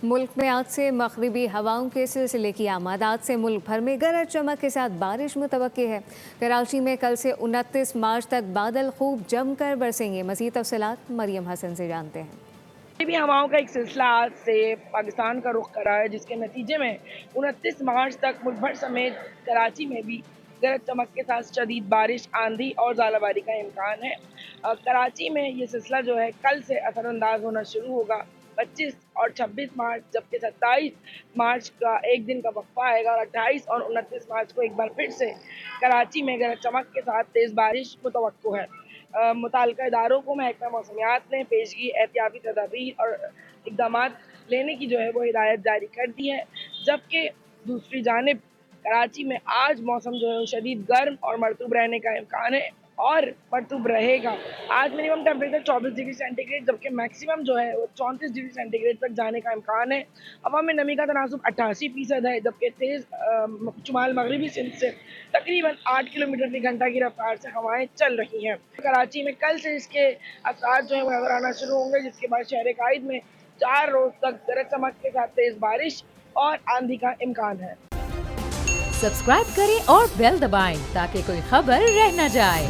मुल्क में आज से मगरिबी हवाओं के सिलसिले की आमद। आज से मुल्क भर में गरज चमक के साथ बारिश मुतवक्की है। कराची में कल से 29 मार्च तक बादल खूब जमकर बरसेंगे। मज़ीद तफसीलात मरियम हसन से जानते हैं। भी हवाओं का एक सिलसिला आज से पाकिस्तान का रुख करा है, जिसके नतीजे में 29 मार्च तक मुल्क भर समेत कराची में भी गरज चमक के साथ शदीद बारिश, आंधी और ज़ालाबारी का इम्कान है। कराची में ये सिलसिला जो है कल से असरअंदाज होना शुरू होगा। 25 और 26 मार्च, जबकि 27 मार्च का एक दिन का वक्फा आएगा और 28 और 29 मार्च को एक बार फिर से कराची में गरज चमक के साथ तेज़ बारिश मुतवक्को है। मुताल्लिका इदारों को महकमा मौसमियात ने पेशगी एहतियाती तदाबीर और इक़दामात लेने की जो है वो हिदायत जारी कर दी है। जबकि दूसरी जानिब कराची में आज मौसम जो है वो शदीद गर्म और मरतूब रहने का इम्कान है और मरतूब रहेगा। आज मिनिमम टेम्परेचर 24 डिग्री सेंटीग्रेड, जबकि मैक्सिमम जो है वो 34 डिग्री सेंटीग्रेड तक जाने का इम्कान है। हवा में नमी का तनासुब 88% है, जबकि तेज़ शुमाल मगरबी सिंध से तकरीबन 8 किलोमीटर फी घंटा की रफ्तार से हवाएं चल रही हैं। कराची में कल से इसके असर जो है वो नजर आना शुरू होंगे, जिसके बाद शहर कायद में 4 रोज तक गरज चमक के साथ तेज़ बारिश और आंधी का इम्कान है। सब्सक्राइब करें और बेल दबाएं ताकि कोई खबर रह न जाए।